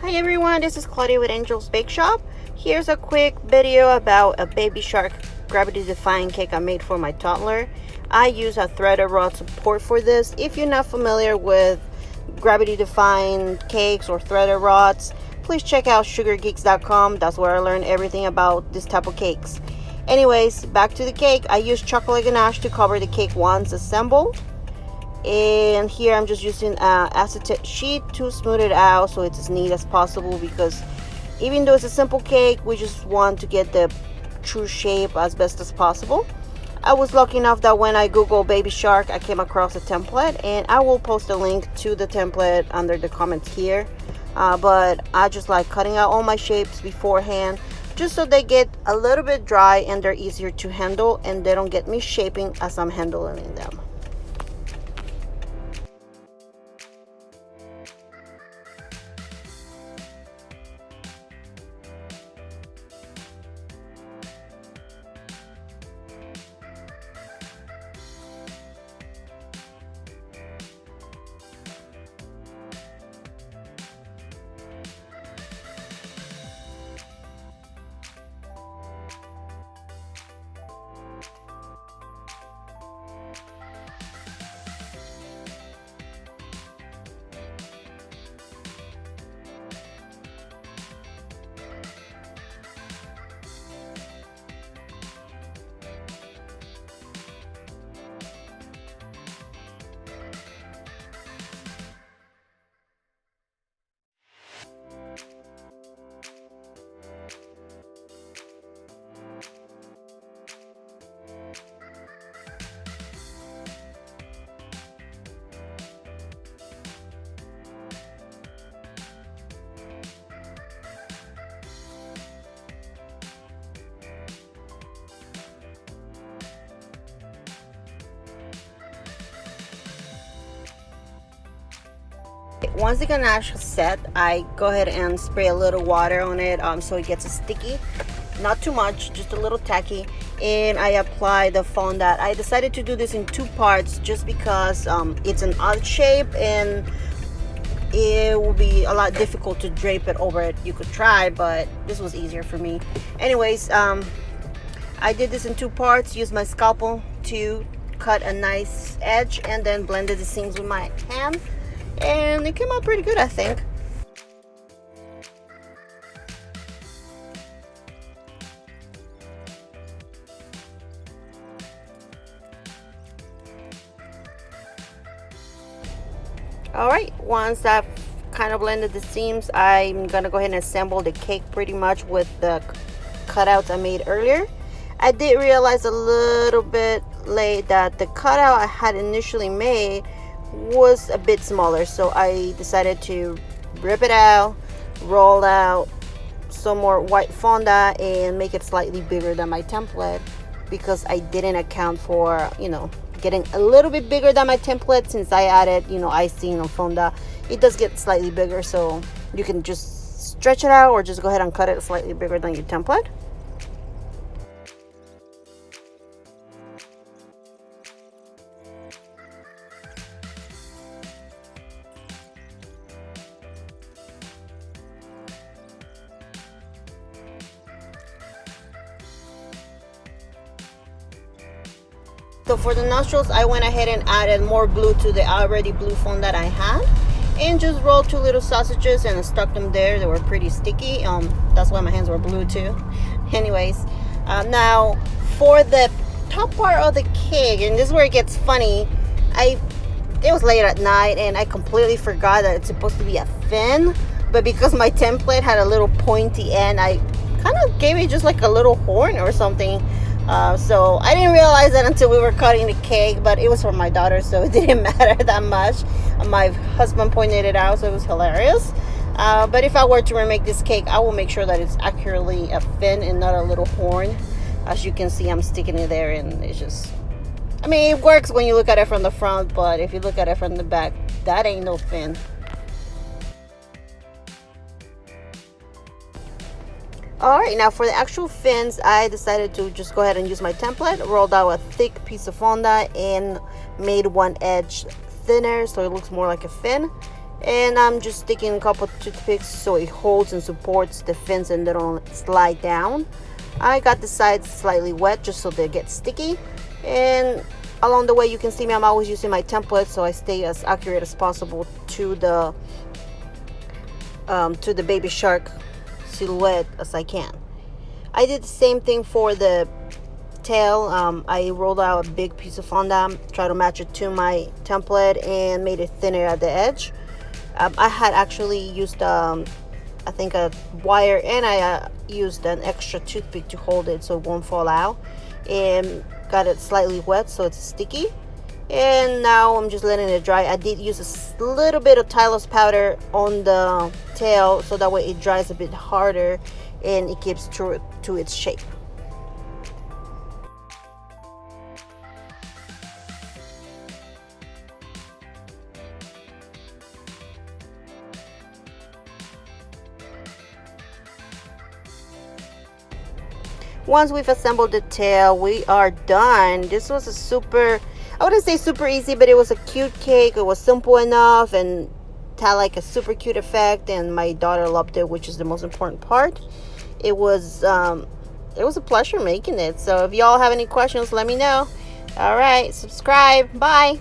Hi everyone, this is Claudia with Angel's Bake Shop. Here's a quick video about a baby shark gravity defying cake I made for my toddler. I use a threaded rod support for this. If you're not familiar with gravity defying cakes or threaded rods, please check out sugargeeks.com. That's where I learned everything about this type of cakes. Anyways, back to the cake. I used chocolate ganache to cover the cake once assembled. And here I'm just using acetate sheet to smooth it out so it's as neat as possible, because even though it's a simple cake, we just want to get the true shape as best as possible. I was lucky enough that when I googled baby shark, I came across a template, and I will post a link to the template under the comments here. But I just like cutting out all my shapes beforehand, just so they get a little bit dry and they're easier to handle and they don't get me shaping as I'm handling them. Once the ganache is set, I go ahead and spray a little water on it so it gets sticky. Not too much, just a little tacky. And I apply the fondant. I decided to do this in two parts just because it's an odd shape and it will be a lot difficult to drape it over it. You could try, but this was easier for me. Anyways, I did this in two parts. Used my scalpel to cut a nice edge and then blended the seams with my hand. And it came out pretty good, I think. Alright, once I've kind of blended the seams, I'm gonna go ahead and assemble the cake pretty much with the cutouts I made earlier. I did realize a little bit late that the cutout I had initially made was a bit smaller, so I decided to rip it out, roll out some more white fondant and make it slightly bigger than my template, because I didn't account for, getting a little bit bigger than my template. Since I added, icing on fondant, it does get slightly bigger, so you can just stretch it out or just go ahead and cut it slightly bigger than your template. So for the nostrils, I went ahead and added more glue to the already blue fondant I had, and just rolled two little sausages and stuck them there. They were pretty sticky. That's why my hands were blue too. Anyways, now for the top part of the cake, and this is where it gets funny. It was late at night and I completely forgot that it's supposed to be a fin, but because my template had a little pointy end, I kind of gave it just like a little horn or something. So I didn't realize that until we were cutting the cake, but it was for my daughter, so it didn't matter that much. My husband pointed it out, so it was hilarious. But if I were to remake this cake, I will make sure that it's accurately a fin and not a little horn. As you can see, I'm sticking it there, and it's just, it works when you look at it from the front, but if you look at it from the back, that ain't no fin. Alright, now for the actual fins, I decided to just go ahead and use my template. Rolled out a thick piece of fondant and made one edge thinner so it looks more like a fin. And I'm just sticking a couple toothpicks so it holds and supports the fins and they don't slide down. I got the sides slightly wet just so they get sticky. And along the way, you can see me, I'm always using my template so I stay as accurate as possible to the baby shark silhouette as I can. I did the same thing for the tail. I rolled out a big piece of fondant, try to match it to my template, and made it thinner at the edge. I had actually used I think a wire, and I used an extra toothpick to hold it so it won't fall out, and got it slightly wet so it's sticky. And now I'm just letting it dry. I did use a little bit of Tylos powder on the tail so that way it dries a bit harder and it keeps true to its shape. Once we've assembled the tail, we are done. This was a super, I wouldn't say super easy, but it was a cute cake. It was simple enough and had like a super cute effect, and my daughter loved it, which is the most important part. It was a pleasure making it. So if y'all have any questions, let me know. All right, subscribe. Bye.